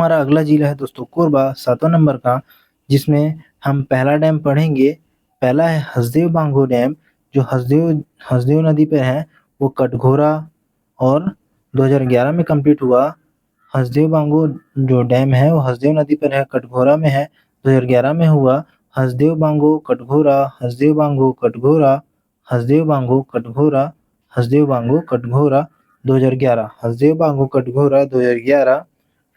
हमारा अगला जिला है दोस्तों कोरबा 7वां नंबर का, जिसमें हम पहला डैम पढ़ेंगे। पहला है हसदेव बांगो डैम, जो हसदेव हसदेव नदी पे है, वो कटघोरा और 2011 में कंप्लीट हुआ। हसदेव बांगो जो डैम है वो हसदेव नदी पर है, कटघोरा में है, 2011 में हुआ। हसदेव बांगो कटघोरा, हसदेव बांगो कटघोरा, हसदेव बांगो कटघोरा, हसदेव बांगो कटघोरा 2011, हसदेव बांगो कटघोरा 2011।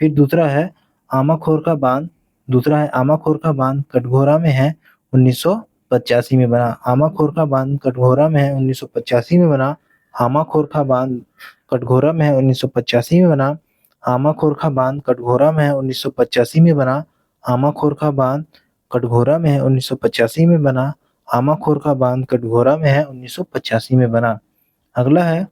फिर दूसरा है आमाखोर का बांध, दूसरा है आमाखोर का बांध, कटघोरा में है, 1985 में बना। आमाखोर का बांध कटघोरा में है, 1985 में बना। आमाखोर का बांध कटघोरा में है, 1985 में बना। आमाखोर का बांध कटघोरा में है, 1985 में बना। आमाखोर का बांध कटघोरा में है, 1985 में बना। आमाखोर का बांध कटघोरा में है, 1985 में बना। अगला है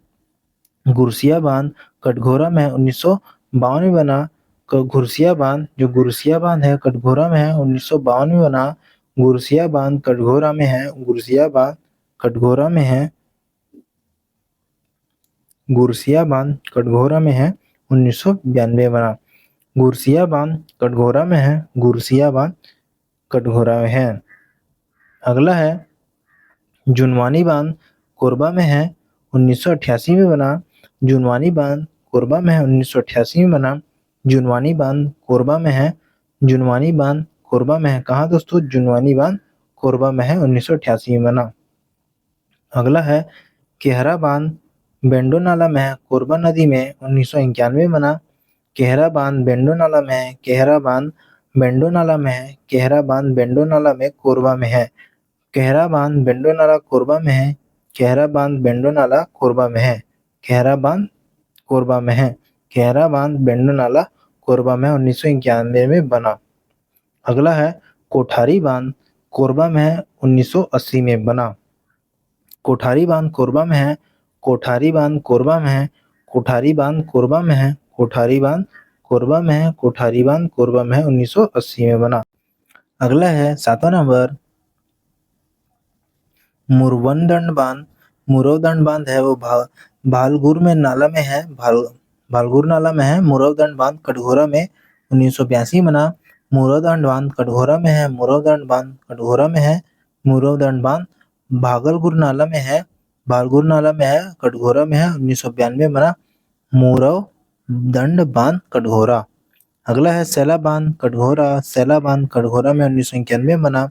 गुरसिया बांध, कटघोरा में है, 1952 में बना। गुरसिया बांध, जो गुरसिया बांध है कटघोरा में है, 1952 में बना। गुरसिया बांध कटघोरा में है, गुरसिया बांध कटघोरा में है, गुरसिया बांध कटघोरा में है, 1992 में बना। गुरसिया बांध कटघोरा में है, गुरसिया बांध कटघोरा में है। अगला है जुनवानी बांध, कोरबा में है, 1988 में बना। जुनवानी बांध कोरबा में है, 1988 में बना। जुनवानी बांध कोरबा में है, जुनवानी बांध कोरबा में है। कहाँ दोस्तों? जुनवानी बांध कोरबा में है, 1988 में बना। अगला है केहरा बांध, बेंडो नाला में है, कोरबा नदी में, 1991 में बना। केहरा बांध बेंडो नाला में है, केहरा बांध बेंडो नाला में है, केहरा बांध बेंडो नाला में कोरबा में है। केहरा बांध बेंडो नाला कोरबा में है, केहरा बांध बेंडो नाला कोरबा में है, केहरा बांध कोरबा में है, केहरा बांध बेंडो नाला कोरबा में 1991 में बना। अगला है कोठारी बांध, कोरबा में है, 1980 में बना। कोठारी बांध कोरबा में है, कोठारी बांध कोरबा में है, कोठारी बांध कोरबा में है, कोठारी बांध कोरबा में है, कोठारी बांध कोरबा में है, 1980 में बना। अगला है 7वां नंबर मुरवनदंड बांध, मुरवदंड बांध है वो भालगुर में नाला में है, भालगुर नाला में है। मुरवदंड बांध कटघोरा में 1982 बना। मुरवदंड बांध कटघोरा में है, मुरवदंड बांध कटघोरा में है। मुरवदंड बांध भागलपुर नाला में है, भालगुर नाला में है, कटघोरा में है, 1992 बना। मुरवदंड बांध कटघोरा। अगला है सैला बांध कटघोरा, सैला बांध कटघोरा में 1991 बना।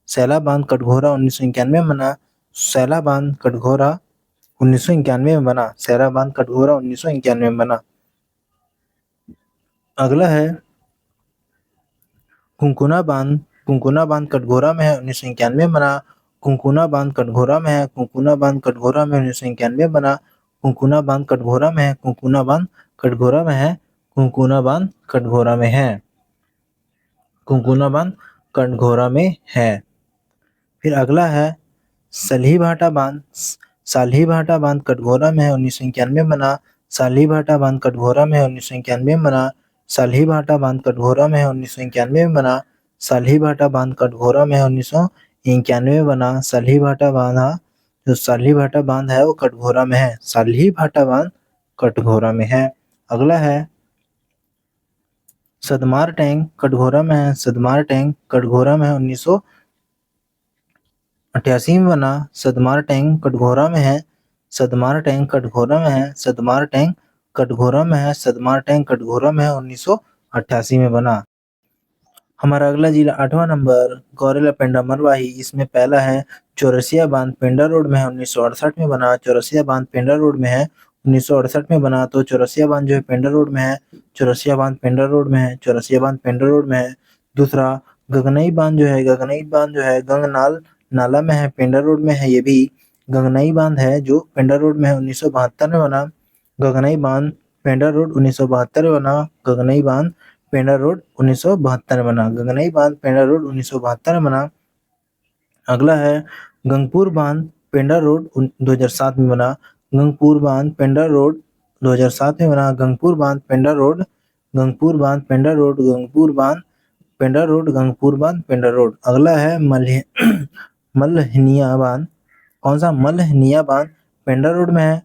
सैला बांध कटघोरा 1991 में बना। सैला बांध कटघोरा 1991 में बना। सैला बांध कटघोरा 1991 में बना। अगला है कुंकुना बांध, कुंकुना बांध कटघोरा में है, 1991 में बना। कुंकुना बांध कटघोरा में है, कुंकुना बांध कटघोरा में 1991 में बना। कुंकुना बांध कटघोरा में है, कुंकुना बांध कटघोरा में है, कुंकुना बांध कटघोरा में है, कुंकुना बांध कटघोरा में है। फिर अगला है सलही भाटा बांध, सालही भाटा बांध कटघोरा में है, 1991 में बना। सालही भाटा बांध कटघोरा में है, 1991 में बना। सालही भाटा बांध कटघोरा में है, 1991 में बना। सालही भाटा बांध कटघोरा में है, 1991 में बना। सालही भाटा बांध, जो सालही भाटा बांध है वो कटघोरा में है। सालही भाटा बांध कटघोरा में है। अगला है सदमार टैंक, कटघोरा में है। सदमार टैंक कटघोरा में है, 1988 में बना। सदमार टैंक कटघोरा में है। सदमार टैंक कटघोरा में है। सदमार टैंक कटघोरा में है। सदमार टैंक कटघोरा में है, 1988 में बना। हमारा अगला जिला 8वां नंबर गौरेला पेंडा मरवाही। इसमें पहला है चौरसिया बांध, पेंडा रोड में है, 1968 में बना। चौरसिया बांध पेंडा रोड में है, 1968 में बना। तो चौरसिया बांध जो है पेंडा रोड में है। चौरसिया बांध पेंडा रोड में है। चौरसिया बांध पेंडा रोड में है। दूसरा गगनई बांध जो है, गगनई बांध जो है गंगनाल नाला में है, पेंडा रोड में है। ये भी गगनई बांध है जो पेंडा रोड में है, 1972 में बना। गगनई बांध पेंडा रोड 1972 में बना। गगनई बांध पेंडा रोड 1972 में बना। गगनई बांध पेंडा रोड 1972 में बना। अगला है गंगपुर बांध पेंडा रोड 2007 में बना। गंगपुर बांध पेंडा रोड 2007 में बना। गंगपुर बांध पेंडा रोड, गंगपुर बांध पेंडा रोड, गंगपुर बांध पेंडा रोड, गंगपुर बांध पेंडा रोड। अगला है मल्हनिया बांध। कौन सा? मल्हनिया बांध पेंडा रोड में है,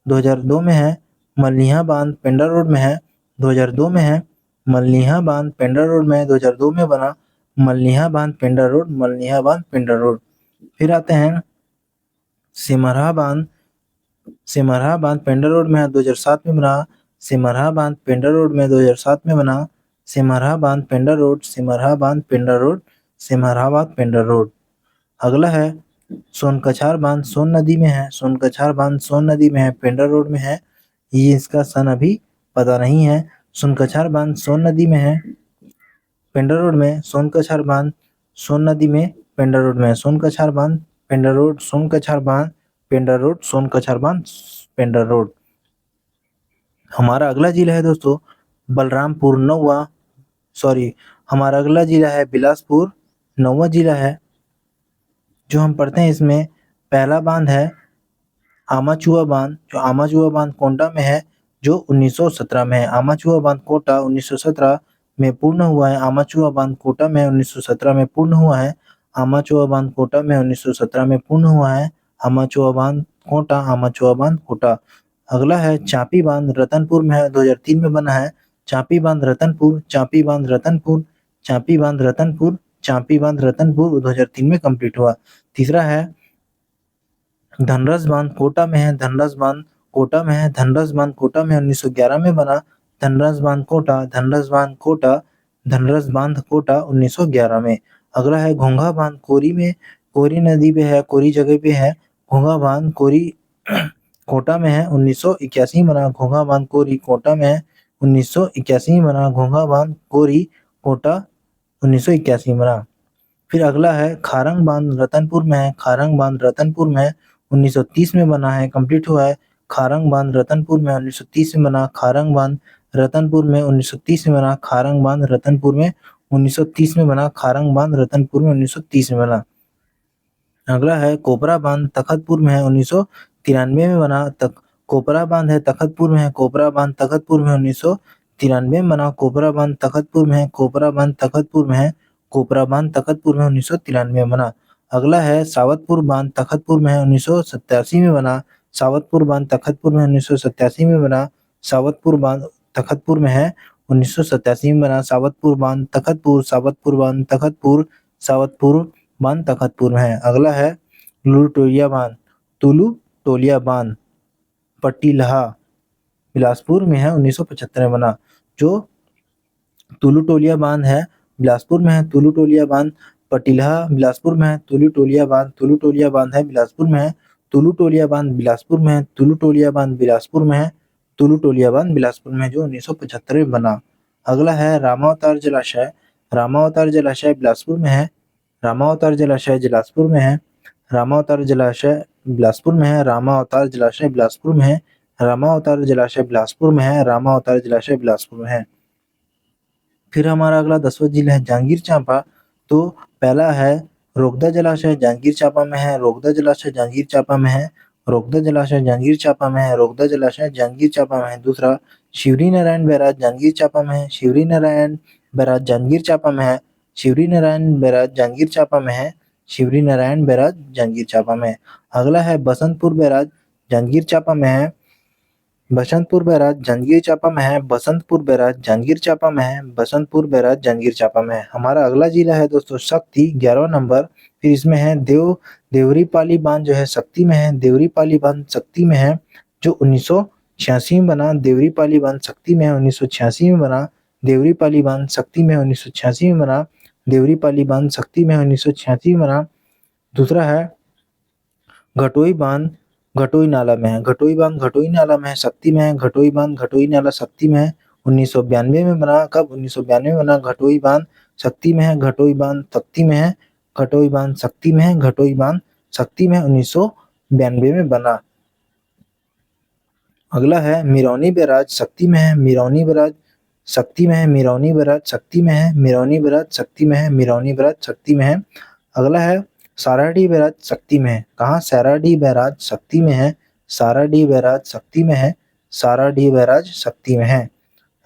2002 में है। मल्हनिया बांध पेंडा रोड में है, 2002 में है। मलनिहा बांध पेंड्रा रोड में 2002 में बना। मलनिहा बांध पेंड्रा रोड, मलनिहा बांध पेंड्रा रोड। फिर आते हैं सिमरहा बांध। सिमरहा बांध पेंड्रा रोड में 2007 में बना। सिमरहा बांध पेंड्रा रोड में 2007 में बना। सिमरहा बांध पेंड्रा रोड, सिमरहा बांध पेंड्रा रोड, सिमरहा बांध पेंड्रा रोड। अगला है सोनकछार बांध, सोन नदी में है। सोनकछार बांध सोन नदी में है, पेंड्रा रोड में है। ये इसका सन अभी पता नहीं है। सोनकछार बांध सोन नदी में है, पेंड्रा रोड में। सोनकछार बांध सोन नदी में, पेंड्रा रोड में। सोनकछार बांध पेंड्रा रोड, सोनकछार बांध पेंड्रा रोड, सोनकछार बांध पेंड्रा रोड। हमारा अगला जिला है दोस्तों बलरामपुर नौवा, सॉरी हमारा अगला जिला है बिलासपुर, नौवा जिला है। जो हम पढ़ते हैं इसमें पहला बांध है आमाचुआ बांध, जो आमाचुआ बांध कोंटा में है, जो 1917 में है। आमाचुआ बांध कोटा 1917 में पूर्ण हुआ है। आमाचुआ बांध कोटा में 1917 में पूर्ण हुआ है। आमाचुआ बांध कोटा में 1917 में पूर्ण हुआ है। आमाचुआ बांध कोटा, आमाचुआ बांध कोटा। अगला है चापी बांध, रतनपुर में है, 2003 में बना है। चापी बांध रतनपुर, चापी बांध रतनपुर, चापी बांध रतनपुर, चापी बांध रतनपुर 2003 में कंप्लीट हुआ। तीसरा है धनरस बांध कोटा में है, धनरस बांध कोटा में है। धनरस बांध कोटा में 1911 में बना। धनरस बांध कोटा, धनरस बांध कोटा, धनरस बांध कोटा 1911 में। अगला है घोंघा बांध कोरी में, कोरी नदी पे है, कोरी जगह पे है। घोंघा बांध कोरी कोटा में है, 1981 में बना। घोंघा बांध कोरी कोटा में है, 1981 में बना। घोंघा बांध कोरी कोटा 1981 में बना। फिर अगला है खारंग बांध रतनपुर में है। खारंग बांध रतनपुर में है, 1930 में बना है, कंप्लीट हुआ है। खारंग बांध रतनपुर में 1930 में बना। खारंग बांध रतनपुर में 1930 में बना। खारंग बांध रतनपुर में 1930 में बना। खारंग बांध रतनपुर में 1930 में बना। अगला है कोपरा बांध तखतपुर में है, 1993 में बना। कोपरा बांध है तखतपुर में है। कोपरा बांध तखतपुर में 1993 में बना। कोपरा बांध तखतपुर में है। कोपरा बांध तखतपुर में है। कोपरा बांध तखतपुर में 1993 में बना। अगला है सावतपुर बांध तखतपुर में है, 1987 में बना। सावतपुर बांध तखतपुर में 1987 में बना। सावतपुर बांध तखतपुर में है, 1987 में बना। सावतपुर बांध तखतपुर, सावतपुर बांध तखतपुर, सावतपुर बांध तखतपुर में है। अगला है लुटोलिया बांध, तुलू टोलिया बांध पटिलहा बिलासपुर में है, 1975 में बना। जो तुलू टोलिया बांध है बिलासपुर में है। तुलू टोलिया बांध पटिलहा बिलासपुर में है। तुलू टोलिया बांध, तुलू टोलिया बांध है बिलासपुर में है। तुलू टोलिया बांध बिलासपुर में है। तुलू टोलिया बांध बिलासपुर में है। तुलू टोलिया बांध बिलासपुर में, जो 1975 में बना। अगला है रामावतार जलाशय। रामावतार जलाशय बिलासपुर में है। रामावतार जलाशय बिलासपुर में है। रामावतार जलाशय बिलासपुर में है। रामावतार जलाशय बिलासपुर में है। रामावतार जलाशय बिलासपुर में है। रामावतार जलाशय बिलासपुर में है। फिर हमारा अगला 10वां जिला है जांजगीर चांपा। तो पहला है रोगदा जलाशय जांजगीर चांपा में है। रोगदा जलाशय जांजगीर चांपा में है। रोगदा जलाशय जांजगीर चांपा में है। रोगदा जलाशय जांजगीर चांपा में है। दूसरा शिवरी नारायण बैराज जांजगीर चांपा में है। शिवरी नारायण बैराज जांजगीर चांपा में है। शिवरी नारायण बैराज जांजगीर चांपा में है। शिवरी नारायण बैराज जांजगीर चांपा में है। अगला है बसंतपुर बैराज जांजगीर चांपा में है। बसंतपुर बैराज जांजगीर चांपा में है। बसंतपुर बैराज जांजगीर चांपा में है। बसंतपुर बैराज जांजगीर चांपा में है। हमारा अगला जिला है दोस्तों शक्ति, 11वां नंबर। फिर इसमें है देवरीपाली बांध, जो है शक्ति में है। देवरीपाली बांध शक्ति में है, जो 1986 में बना। देवरीपाली बांध शक्ति में है, 1986 में बना। देवरीपाली बांध शक्ति में 1986 में बना। देवरीपाली बांध शक्ति में 1986 में बना। दूसरा है घटोई बांध घटोई नाला में है। घटोई बांध घटोई नाला में है, शक्ति में है। घटोई बांध घटोई नाला शक्ति में है, 1992 में बना। कब? 1992 में बना। घटोई बांध शक्ति में है। घटोई बांध शक्ति में है। घटोई बांध शक्ति में है। घटोई बांध शक्ति में 1992 में बना। अगला है मिरौनी बैराज शक्ति में है। मिरौनी बैराज शक्ति में है। मिरौनी बैराज शक्ति में है। मिरौनी बैराज शक्ति में है। मिरौनी बैराज शक्ति में है। अगला है साराडी बैराज शक्ति में है। कहाँ? साराडी बैराज शक्ति में है। साराडी बैराज शक्ति में है। साराडी बैराज शक्ति में है।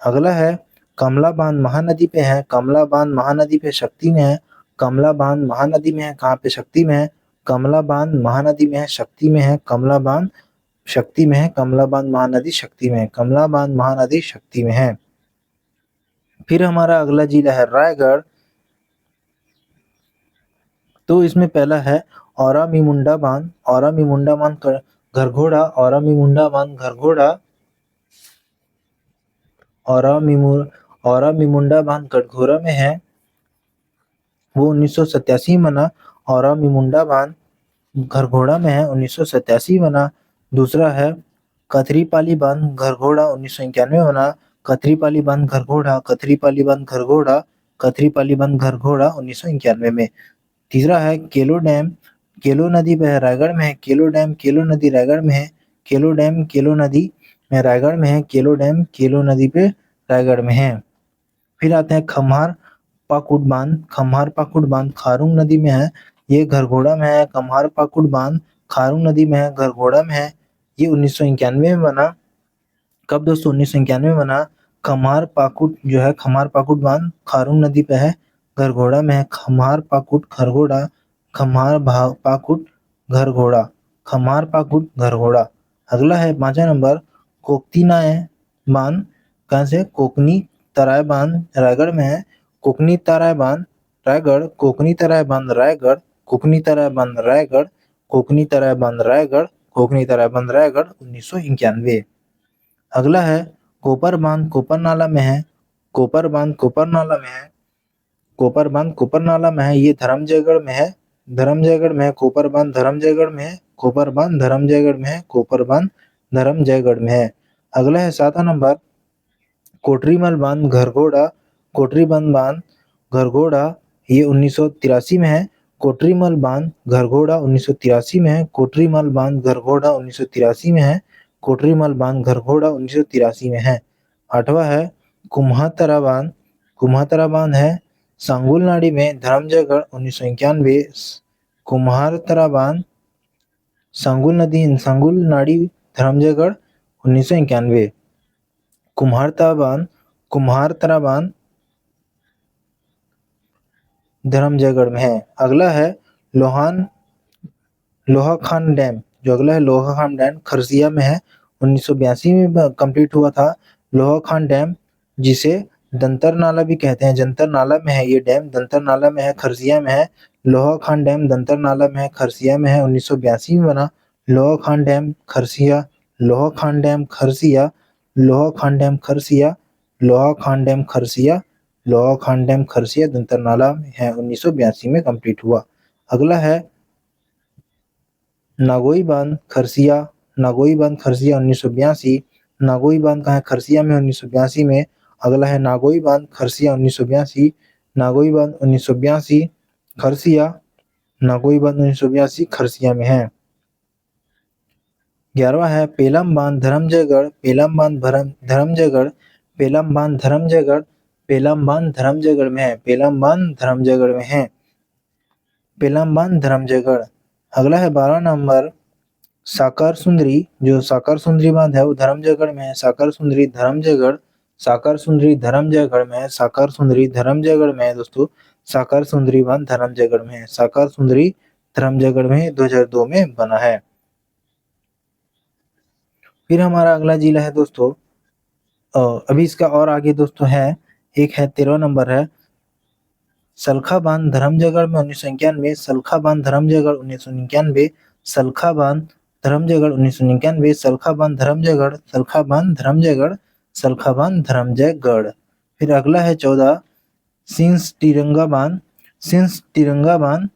अगला है कमला बांध महानदी पे है। कमला बांध महानदी पे शक्ति में है। कमला बांध महानदी में है। कहाँ पे? शक्ति में है। कमला बांध महानदी में है, शक्ति में है। कमला बांध शक्ति में है। कमला बांध महानदी शक्ति में है। कमला बांध महानदी शक्ति में है। फिर हमारा अगला जिला है रायगढ़। तो इसमें पहला है औरामिमुंडा बांध। औरामिमुंडा बांध घरघोड़ा। औरामिमुंडा बांध घरघोड़ा। औरामिमुंडा बांध कटघोरा में है, वो 1987 में बना। औरामिमुंडा बांध घरघोड़ा में है, 1987 बना। दूसरा है कथरीपाली बांध घरघोड़ा, 1991 बना। कथरीपाली बांध घरघोड़ा। कथरीपाली बांध घरघोड़ा। कथरीपाली बांध घरघोड़ा 1991 में। तीसरा है केलो डैम। केलो नदी वह रायगढ़ में है। केलो डैम केलो नदी रायगढ़ में है। केलो डैम केलो नदी में रायगढ़ में है। केलो डैम केलो नदी पे रायगढ़ में है। फिर आते हैं खम्हार पाकुड़ बांध। खम्हार पाकुड़ बांध खारून नदी में है, ये घरघोड़ा में है। खम्हार पाकुड़ बांध खारून नदी में है, घरघोड़ा में है। ये 1991 में बना। कब दोस्तों? 1991 में बना। खम्हार पाकुड़ जो है, खम्हार पाकुड़ बांध खारून नदी पे है, घरघोड़ा में है। खम्हार पाकुड़ खरघोड़ा। पाकुड़ घरघोड़ा। खम्हार पाकुड़ घरघोड़ा। अगला है 5वां नंबर कोकतीनाय बांध। कहाँ से? कोकनी तराई बांध रायगढ़ में है। कोकनी तराई बांध रायगढ़। कोकनी तराई बांध रायगढ़। कोकनी तराई बांध रायगढ़। कोकनी तराई बांध रायगढ़। कोकनी तराई बांध रायगढ़ 1991। अगला है कोपर बांध कोपर नाला में है। कोपर बांध कोपर नाला में है। कोपर बांध कोपर नाला में है, ये धर्मजयगढ़ में है। धर्मजयगढ़ में है कोपर बांध। धर्मजयगढ़ में है कोपर बांध। धर्मजयगढ़ में है कोपर बांध। धर्मजयगढ़ में है। अगला है 7वां नंबर कोटरीमल बांध घरघोड़ा। कोटरीमल बांध घरघोड़ा, ये 1983 में है। कोटरीमल बांध घरघोड़ा 1983 में है। कोटरीमल बांध घरघोड़ा 1983 में है। कोटरीमल बांध घरघोड़ा 1983 में है। 8वां है कुम्हातरा बांध। कुम्हातरा बांध है सांगुल नाडी में, धर्मजयगढ़ 1991। कुम्हारतरा बांध सांगुल नाडी धर्मजयगढ़ 1991। कुम्हारतरा बांध धर्मजयगढ़ में है। अगला है लोहाखान डैम। जो अगला है लोहाखान डैम खरसिया में है, 1982 में कंप्लीट हुआ था। लोहाखान डैम जिसे दंतर नाला भी कहते हैं, जंतर नाला में है ये डैम। दंतर नाला में है, खरसिया में है। लोहाखान डैम दंतर नाला में है, खरसिया में है, 1982 में बना। Lohakhan dam Kharsia. Lohakhan dam Kharsia. Lohakhan dam Kharsia. Lohakhan dam Kharsia. Lohakhan dam Kharsia Dantar नाला में है, 1982 में कंप्लीट हुआ। अगला है नागोई बांध खरसिया। नागोई बांध खरसिया 1982। नागोई बांध कहाँ है? खरसिया में, 1982 में। अगला है नागोई बांध खरसिया 1982। नागोई बांध 1982 खरसिया। नागोई बांध 1982 खरसिया में है। 11वां है पेलम बांध धर्मजयगढ़। पेलम बांध धर्मजयगढ़। पेलम बांध धर्मजयगढ़। पेलम बांध धर्मजयगढ़ में है। पेलम बांध धर्मजयगढ़ में है। पेलम बांध धर्मजयगढ़। अगला है 12वां नंबर साकर सुंदरी। जो साकर सुंदरी बांध है वो धर्मजयगढ़ में है। साकर सुंदरी धर्मजयगढ़। साकर सुंदरी धर्मजयगढ़ में है। साकर सुंदरी धर्मजयगढ़ में है दोस्तों। साकर सुंदरी बांध धर्मजयगढ़ में है। साकर सुंदरी धर्मजयगढ़ में 2002 में बना है। फिर हमारा अगला जिला है दोस्तों, अभी इसका और आगे दोस्तों है, एक है 13वां नंबर है सलखा बांध धर्मजयगढ़ में 1991। सलखा बांध धर्मजयगढ़ 1991। सलखा बांध धर्मजयगढ़ 1991। सलखा बांध धर्मजयगढ़। सलखा बांध धर्मजयगढ़। सलखा बांध धर्मजयगढ़। फिर अगला है 14 सिंस तिरंगा बांध। सिंस तिरंगा बांध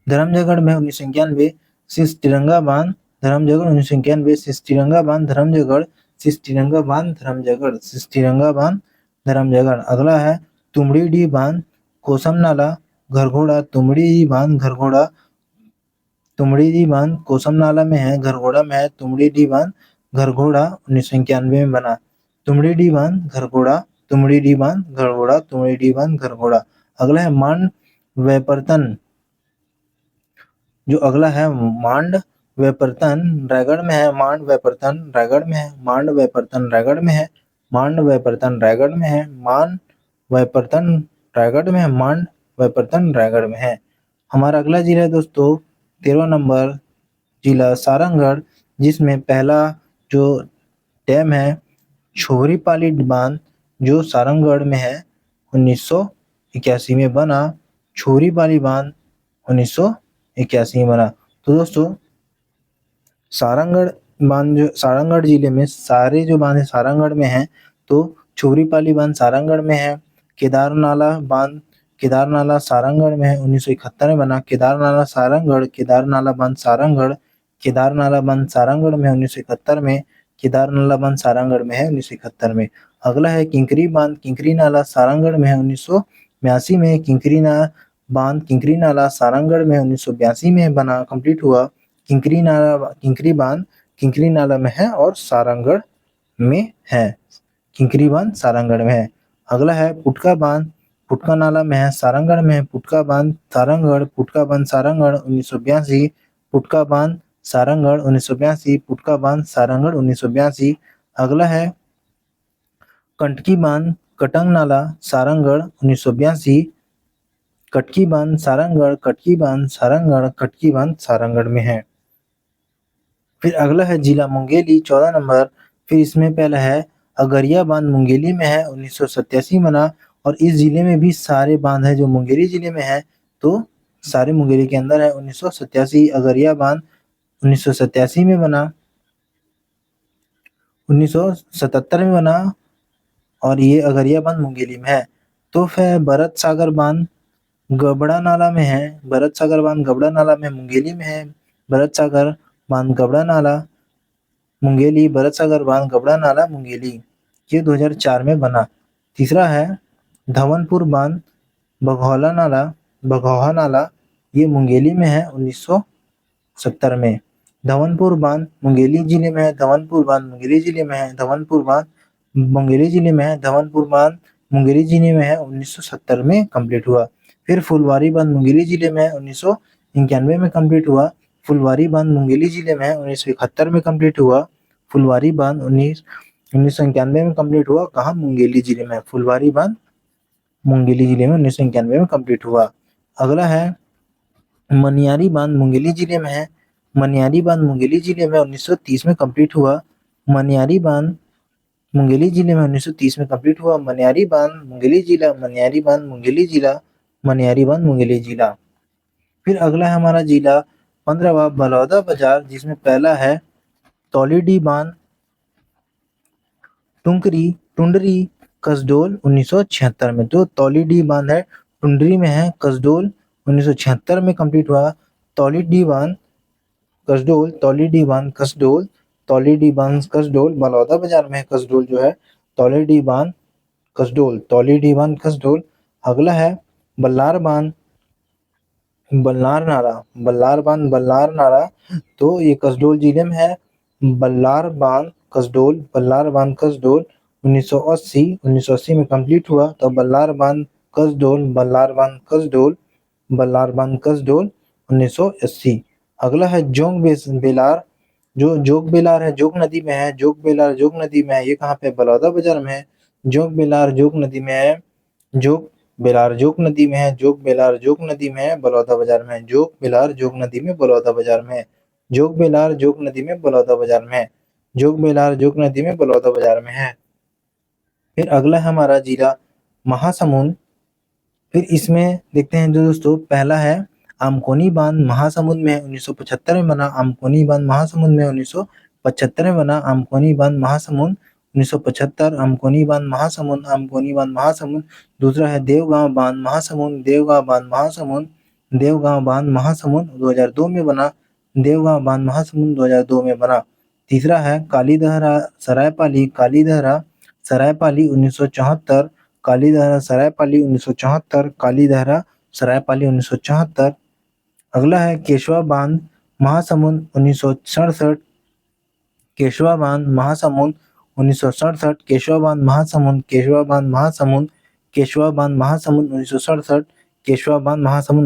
धर्मजयगढ़ में 1991। सिंस तिरंगा बांध धर्मजयगढ़ 1991। सिंस तिरंगा बांध धर्मजयगढ़। सिंस तिरंगा बांध धर्मजयगढ़। सिंस तिरंगा बांध धर्मजयगढ़। अगला है तुमड़ीडीह बांध कोसम नाला घरघोड़ा। तुमड़ीडीह बांध घरघोड़ा। तुमड़ीडीह बांध कोसम नाला में है, घरघोड़ा में है। तुमड़ीडीह बांध घरघोड़ा 1991 में बना। तुमड़ीडीह बांध घरघोड़ा। तुमड़ीडीह बांध घरघोड़ा। तुमड़ीडीह बांध घरघोड़ा। अगला है मांड वैपरतन। जो अगला है मांड वैपरतन रायगढ़ में है। मांड वैपरतन रायगढ़ में है। मांड वैपरतन रायगढ़ में है। मांड वैपरतन रायगढ़ में है। मांड वैपरतन रायगढ़ में है। मांड वैपरतन रायगढ़ में है। हमारा अगला जिला है दोस्तों 13वां नंबर जिला सारंगढ़, जिसमें पहला जो डैम है छोरीपाली बांध। जो सारंगगढ़ में है 1981 में बना। छोरीपाली बांध 1981 में बना। तो दोस्तों सारंगगढ़ बांध जो सारंगगढ़ जिले में सारे जो बांध है सारंगगढ़ में है। तो छोरीपाली बांध सारंगगढ़ में है। केदारनाला सारंगगढ़ में है, 1971 में बना। केदारनाला बांध सारंगगढ़ में है 1971 में। केदारनाला बांध सारंगगढ़ में है 1971 में। अगला है किंकरी बांध किंकरी नाला सारंगगढ़ में है 1982 में। किंकरी नाला सारंगगढ़ में 1982 में बना, कंप्लीट हुआ। किंकरी बांध किंकरी नाला में है और सारंगगढ़ में है। किंकरी बांध सारंगगढ़ में है। अगला है पुटका बांध पुटका नाला में है, सारंगगढ़ में है। पुटका बांध सारंगगढ़ 1982। पुटका बांध सारंगगढ़ 1982। पुटका बांध सारंगगढ़ 1982। अगला है कंटकी बांध कटंग नाला सारंगगढ़ 1982। कटकी बांध सारंगगढ़ में है। फिर अगला है जिला मुंगेली 14 नंबर। फिर इसमें पहला है अगरिया बांध मुंगेली में है, 1987 बना। और इस जिले में भी सारे बांध है जो मुंगेली जिले में है, तो सारे मुंगेली के अंदर है। 1987 अगरिया बांध 1987 में बना, 1977 में बना और ये अगरिया बांध मुंगेली में है। तो फिर भरत सागर बांध गबड़ा नाला में है। भरत सागर बांध गबड़ा नाला में मुंगेली में है। भरत सागर बांध गबड़ा नाला मुंगेली, भरत सागर बांध गबड़ा नाला मुंगेली, ये 2004 में बना। तीसरा है धवनपुर बांध बघौहा नाला, ये मुंगेली में है 1970 में। धवनपुर बांध मुंगेली जिले में है। धवनपुर बांध मुंगेली जिले में है। धवनपुर बांध मुंगेली जिले में है। धवनपुर बांध मुंगेली जिले में है, 1970 में कंप्लीट हुआ। फिर फुलवारी बांध मुंगेली जिले में है, 1991 में कंप्लीट हुआ। फुलवारी बांध मुंगेली जिले में है, 1971 में कंप्लीट हुआ। फुलवारी बांध 1991 में कंप्लीट हुआ। कहाँ? मुंगेली जिले में। फुलवारी बांध मुंगेली जिले में 1991 में कंप्लीट हुआ। अगला है मनियारी बांध मुंगेली जिले में है। मनियारी बांध मुंगेली जिले में 1930 में कंप्लीट हुआ। मनियारी बांध मुंगेली जिले में 1930 में कंप्लीट हुआ। मनियारी बांध मुंगेली जिला, मनियारी बांध मुंगेली जिला, मनियारी बांध मुंगेली जिला। फिर अगला है हमारा जिला 15वां बलौदा बाजार, जिसमें पहला है तौलीडी बांध टुंडरी कसडोल 1976 में। तो तौलीडी बांध है टुंडरी में है, कसडोल 1976 में कंप्लीट हुआ। तौलीडी बांध कसडोल बलौदा बाजार में है। कसडोल जो है तौलीडी बांध कसडोल। अगला है बल्लार नाला, तो ये कसडोल जिले में है। बल्लार बांध कसडोल 1980 में कंप्लीट हुआ। तो बल्लार बांध कसडोल 1980। अगला है जोग बेलार, जो जोग बेलार है जोग नदी में है। जोग नदी में है, ये कहाँ पे? बलौदा बाजार में है। जोग बेलार जोग नदी में है। जोग बेलार जोग नदी में है। बलौदा बाजार में है। जोग बेलार जोग नदी में बलौदा बाजार में है। जोग बेलार जोग नदी में बलौदा बाजार में है। जोग बेलार जोग नदी में बलौदा बाजार में है। फिर अगला है हमारा जिला महासमुंद। फिर इसमें देखते हैं जो दोस्तों, पहला है आमकोनी बांध महासमुंद में 1975 में बना। आमकोनी बांध महासमुंद में 1975 में बना। आमकोनी बांध महासमुंद 1975। आमकोनी बांध महासमुंद। दूसरा है देवगांव बांध महासमुंद 2002 में बना। देवगांव बांध महासमुंद 2002 में बना। तीसरा है कालीदहरा सरायपाली 1974। कालीदहरा सरायपाली 1974। अगला है केशवा बांध महासमुंद 1967। केशवा बांध महासमुंद 1967। केशवा बांध महासमुंद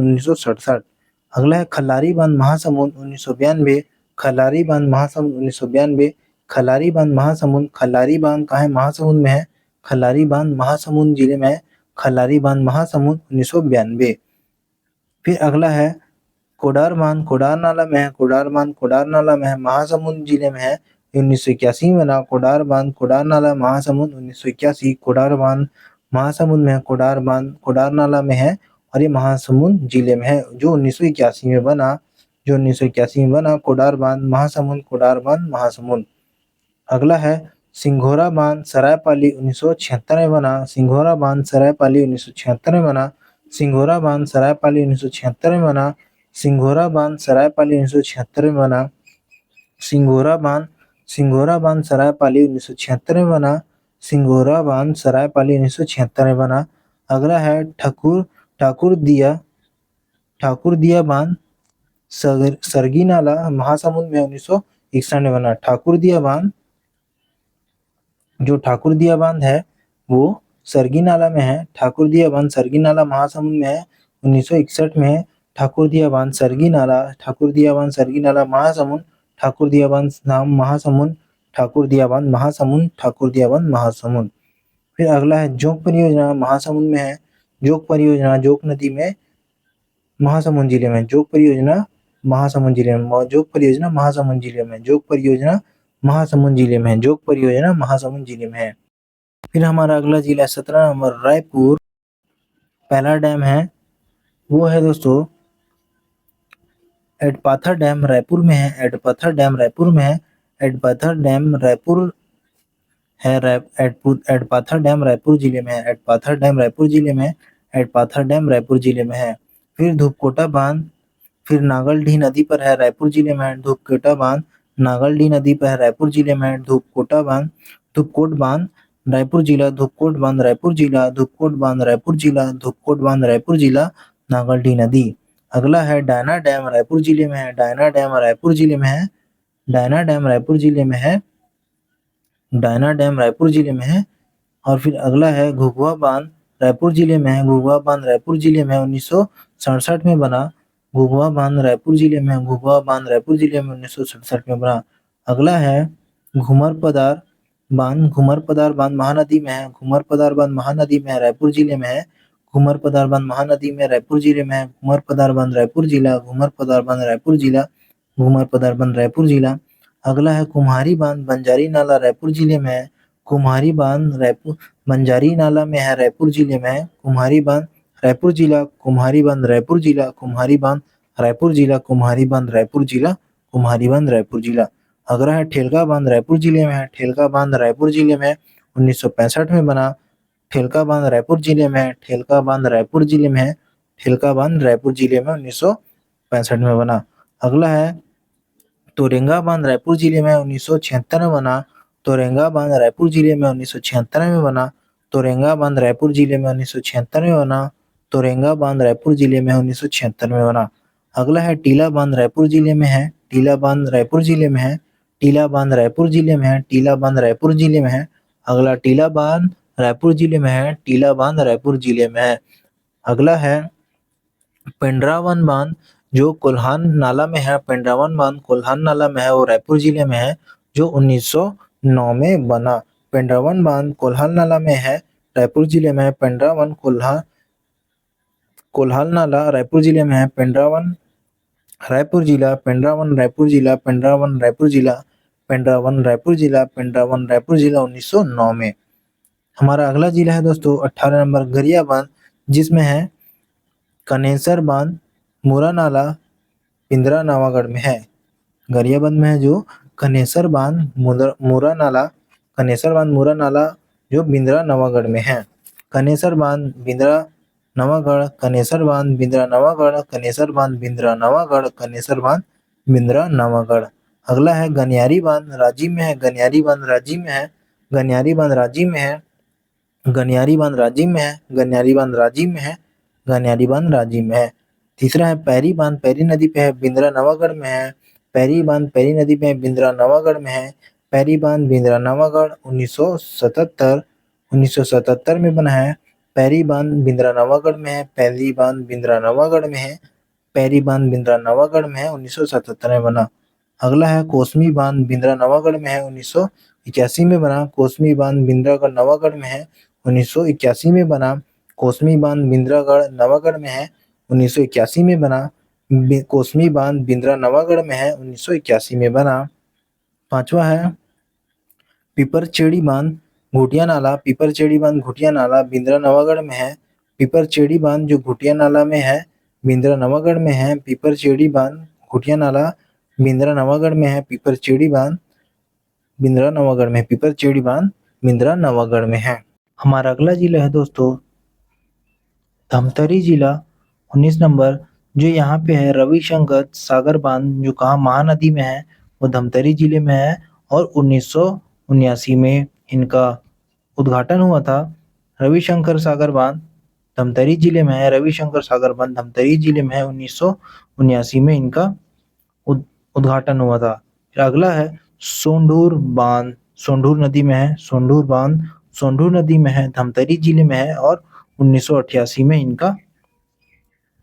1967। अगला है खल्लारी बांध महासमुंद 1992। खल्लारी बांध कहाँ है? महासमुंद में है। खल्लारी बांध महासमुंद जिले में है। खल्लारी बांध महासमुंद 1992। फिर अगला है कोडार नाला में है। महासमुंद जिले में है। 1981 में बना। कोडार बांध कोडार नाला महासमुंद 1981। कोडार बांध महासमुंद में है। कोडार बांध कोडार नाला में है और ये महासमुंद जिले में है, जो 1981 में बना। जो 1981 में बना कोडार बांध महासमुंद। कोडार बांध महासमुंद। अगला है सिंघोरा बांध सरायपाली 1976 में बना। सिंघोरा बांध सरायपाली 1976 में बना। सिंघोरा बांध सरायपाली 1976 में बना। सिंघोरा बांध सरायपाली 1976 में बना। सिंघोरा बांध सरायपाली 1976 में बना। सिंघोरा बांध सरायपाली 1976 में बना। अगला है ठाकुर दिया बांध सरगी नाला महासमुंद में 1961 में बना। ठाकुर दिया बांध है वो सरगी नाला में है। ठाकुर दिया बांध सरगी नाला महासमुंद में है, 1961 में है। ठाकुर दिया बांध सरगी नाला महासमुंद। ठाकुर दिया बांध नाम महासमुंद। ठाकुर दिया बांध महासमुंद। फिर अगला है जोंक परियोजना महासमुंद में है। जोंक परियोजना जोंक नदी में महासमुंद जिले में। जोंक परियोजना महासमुंद जिले में। जोंक परियोजना महासमुंद जिले में। जोंक परियोजना महासमुंद जिले में। जोंक परियोजना महासमुंद जिले में है। फिर हमारा अगला जिला 17 नंबर रायपुर। पहला डैम है वो है दोस्तों एडपाथर डैम रायपुर में है। एडपाथर डैम रायपुर में है। एडपाथर डैम रायपुर है। एडपाथर डैम रायपुर जिले में है। एडपाथर डैम रायपुर जिले में। एडपाथर डैम रायपुर जिले में है। फिर धूपकोटा बांध फिर नागलडीह नदी पर है, रायपुर जिले में है। धूपकोटा बांध नागलडीह नदी पर है, रायपुर जिले में है। धूपकोट बांध रायपुर जिला। धूपकोट बांध रायपुर जिला। धूपकोट बांध रायपुर जिला। धूपकोट बांध रायपुर जिला नागलडीह नदी। अगला है डायना डैम रायपुर जिले में है। डायना डैम रायपुर जिले में है। डायना डैम रायपुर जिले में है। डायना डैम रायपुर जिले में है। और फिर अगला है घुघुआ बांध रायपुर जिले में है। घुघुआ बांध रायपुर जिले में 1967 में बना। घुघुआ बांध रायपुर जिले में। घुघुआ बांध रायपुर जिले में 1967 में बना। अगला है घुमर पदार बांध महानदी में है। घुमर पदार बांध महानदी में है, रायपुर जिले में है। घुमर पदार बांध महानदी में रायपुर जिले में है। घुमर पदार बांध रायपुर जिला। घुमर पदार बांध रायपुर जिला। घुमर पदार बांध रायपुर जिला। अगला है कुम्हारी बांध बंजारी नाला रायपुर जिले में है। कुम्हारी बांध रायपुर बंजारी नाला में है, रायपुर जिले में है। कुम्हारी बांध रायपुर जिला। कुम्हारी बांध रायपुर जिला। कुम्हारी बांध रायपुर जिला। कुम्हारी बांध रायपुर जिला। कुम्हारी बांध रायपुर जिला। अगला है ठेलका बांध रायपुर जिले में है। ठेलका बांध रायपुर जिले में 1965 में बना। ठेलका बांध रायपुर जिले में है। ठेलका बांध रायपुर जिले में है। ठेलका बांध रायपुर जिले में 1965 में बना। अगला है तोरेंगा बांध रायपुर जिले में 1976 में बना। तोरेंगा बांध रायपुर जिले में 1976 में बना। तोरेंगा बांध रायपुर जिले में 1976 में बना। तोरेंगा बांध रायपुर जिले में 1976 में बना। अगला है टीला बांध रायपुर जिले में है। टीला बांध रायपुर जिले में है। टीला बांध रायपुर जिले में है। टीला बांध रायपुर जिले में है। अगला टीला बांध रायपुर जिले में है। टीला बांध रायपुर जिले में है। अगला है पेंड्रावन बांध जो कोल्हान नाला में है। पेंड्रावन बांध कोल्हान नाला में है, वो रायपुर जिले में है, जो 1909 में बना। पेंड्रावन बांध कोल्हान नाला में है, रायपुर जिले में है। पेंड्रावन कोल्हान नाला रायपुर जिले में है। पेंड्रावन रायपुर जिला। पेंड्रावन रायपुर जिला। पेंड्रावन रायपुर जिला। पेंड्रावन रायपुर जिला। पेंड्रावन रायपुर जिला 1909 में। हमारा अगला जिला है दोस्तों 18 नंबर गरियाबंद, जिसमें है कनेसर बांध मुरा नाला बिंद्रा नवागढ़ में है। गरियाबंद में है जो कनेसर बांध मुरा नाला जो बिंद्रा नवागढ़ में है। कनेसर बांध बिंद्रा नवागढ़। कनेसर बांध बिंद्रा नवागढ़। कनेसर बांध बिंद्रा नवागढ़। कनेसर बांध बिंद्रा नवागढ़। अगला है गनियारी बांध रांची में है। गनियारी बांध रांची में है। गनियारी बांध रांची में है। गनियारी बांध रांची में है। गनियारी बांध रांची में है। गनियारी बांध रांची में है। तीसरा है पैरी बांध पैरी नदी पे है, बिंद्रा नवागढ़ में है। पैरी बांध पैरी नदी पे बिंद्रा नवागढ़ में है। पैरी बांध बिंद्रा नवागढ़ 1977 में बना है। पैरी बांध बिंद्रा नवागढ़ में है। पैरी बांध बिंद्रा नवागढ़ में है। पैरी बांध बिंद्रा नवागढ़ में है, 1977 में बना। अगला है कोसमी बांध बिंद्रा नवागढ़ में है, 1981 में बना। कोसमी बांध बिंद्रागढ़ नवागढ़ में है, 1981 में बना। कोसमी बांध बिंद्रागढ़ नवागढ़ में है, 1981 में बना। कोसमी बांध बिंद्रा नवागढ़ में है, 1981 में बना। पांचवा है पिपरचेड़ी बांध घुटिया नाला, पिपरचेड़ी बांध घुटिया नाला बिंद्रा नवागढ़ में है। पिपरचेड़ी बांध जो घुटिया नाला में है बिंद्रा नवागढ़ में है। पिपरचेड़ी बांध घुटिया नाला बिंद्रा नवागढ़ में है। पिपरचेड़ी बांध बिंद्रा नवागढ़ में, पिपरचेड़ी बांध बिंद्रा नवागढ़ में है। हमारा अगला जिला है दोस्तों धमतरी जिला 19 नंबर, जो यहाँ पे है रविशंकर सागर बांध, जो कहाँ महानदी में है, वो धमतरी जिले में है और 1979 में इनका उद्घाटन हुआ था। रविशंकर सागर बांध धमतरी जिले में है। रविशंकर सागर बांध धमतरी जिले में है। 1979 में इनका उद्घाटन हुआ था। फिर अगला है सोंढूर बांध, सोंढूर नदी में है। सोंढूर बांध सोंढूर नदी में है, धमतरी जिले में है और 1988 में इनका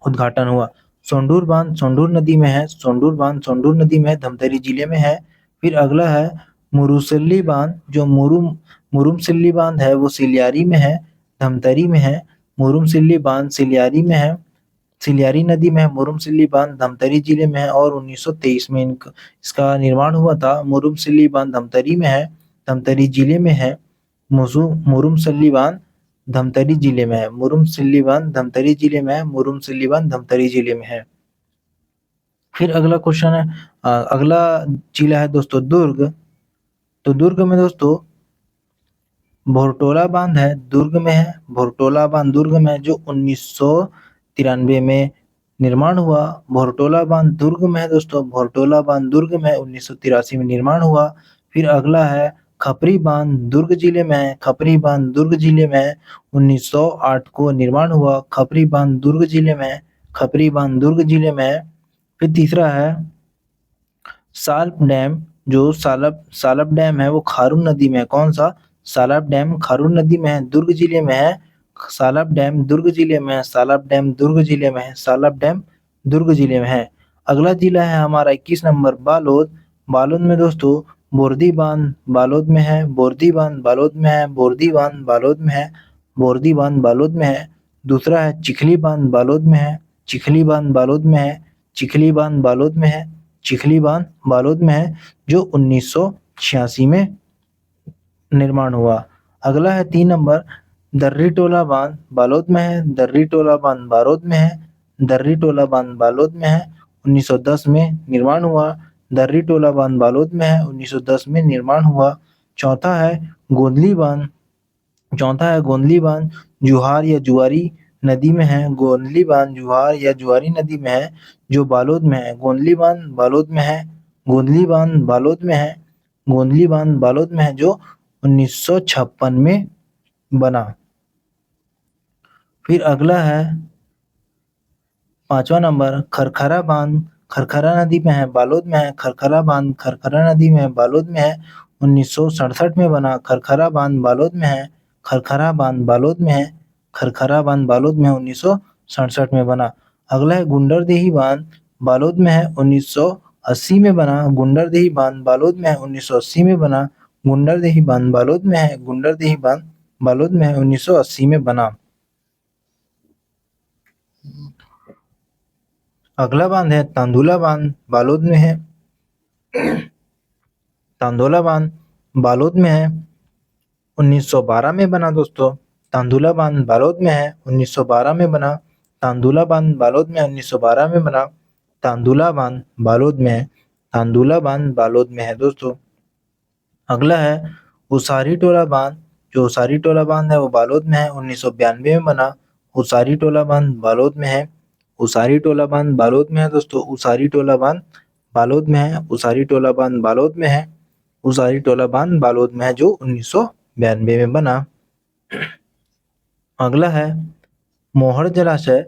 उद्घाटन हुआ। सोंढूर बांध सोंढूर नदी में है। सोंढूर बांध सोंढूर नदी में है, धमतरी जिले में है। फिर अगला है मुरुसिल्ली बांध, जो मुरुमसिल्ली बांध है वो सिलियारी में है, धमतरी में है। मुरुमसिल्ली बांध सिलियारी में है, सिलियारी नदी में है। मुरुमसिल्ली बांध धमतरी जिले में है और 1923 में इसका निर्माण हुआ था। मुरुमसिल्ली बांध धमतरी में है, धमतरी जिले में है। मुरुमसिल्ली बांध धमतरी जिले में है। मुरुमसिल्ली बांध धमतरी जिले में है। मुरुमसिल्ली बांध धमतरी जिले में है। फिर अगला क्वेश्चन है, अगला जिला है दोस्तों दुर्ग। तो दुर्ग में दोस्तों भोरटोला बांध है, दुर्ग में है। भोरटोला बांध दुर्ग में है, जो 1993 में निर्माण हुआ। भोरटोला बांध दुर्ग में है दोस्तों। भोरटोला बांध दुर्ग में 1983 में निर्माण हुआ। फिर अगला है खपरी बांध, दुर्ग जिले में है। खपरी बांध दुर्ग जिले में है, 1908 को निर्माण हुआ। खपरी बांध दुर्ग जिले में है। खपरी बांध दुर्ग जिले में है। फिर तीसरा है साल्प डैम, जो सालब डैम है वो खारून नदी में है। कौन सा? सालब डैम खारून नदी में है, दुर्ग जिले में है। सालब डैम दुर्ग जिले में है। सालब डैम दुर्ग जिले में है। सालब डैम दुर्ग जिले में है। अगला जिला है हमारा 21 नंबर बालोद। बालोद में दोस्तों बोरदी बांध बालोद में है। बोरदी बांध बालोद में है। बोरदी बांध बालोद में है। बोरदी बांध बालोद में है। दूसरा है चिखली बांध बालोद में है। चिखली बांध बालोद में है। चिखली बांध बालोद में है। चिखली बांध बालोद में है, जो 1986 में निर्माण हुआ। अगला है 3 नंबर दर्री टोला बांध बालोद में है। दर्री टोला बांध बालोद में है। दर्री टोला बांध बालोद में है, 1910 में निर्माण हुआ। दर्री टोला बांध बालोद में है, 1910 में निर्माण हुआ। चौथा है गोंदली बांध। चौथा है गोंदली बांध, जुहार या जुआरी नदी में है। गोंदली बांध जुहार या जुआरी नदी में है, जो बालोद में है। गोंदली बांध बालोद में है। गोंदली बांध बालोद में है। गोंदली बांध बालोद में है, जो 1956 में बना। फिर अगला है 5वां नंबर खरखरा बांध। खरखरा नदी में है, बालोद में है। खरखरा बांध खरखरा नदी में है, बालोद में है, 1967 में बना। खरखरा बांध बालोद में है। खरखरा बांध बालोद में है। खरखरा बांध बालोद में है, 1967 में बना। अगला है गुंडरदेही बांध बालोद में है, 1980 में बना। गुंडरदेही बांध बालोद में है, 1980 में बना। गुंडरदेही बांध बालोद में है। गुंडरदेही बांध बालोद में है, 1980 में बना। अगला बांध है तांदुला बांध बालोद में है। तांदुला बांध बालोद में है, 1912 में बना दोस्तों। तांदुला बांध बालोद में है, 1912 में बना। तांदुला बांध बालोद में 1912 में बना। तांदुला बांध बालोद में है। तांदुला बांध बालोद में है दोस्तों। अगला है उसारी टोला बांध। जो उसारी टोला बांध है वो बालोद में है, 1992 में बना। उसारी टोला बांध बालोद में है। उसारी टोला बांध बालोद में है दोस्तों। उसारी टोला बांध बालोद में है। उसारी टोला बांध बालोद में है। उसारी टोला बांध बालोद में है, जो 1992 में बना। अगला है मोहड़ जलाशय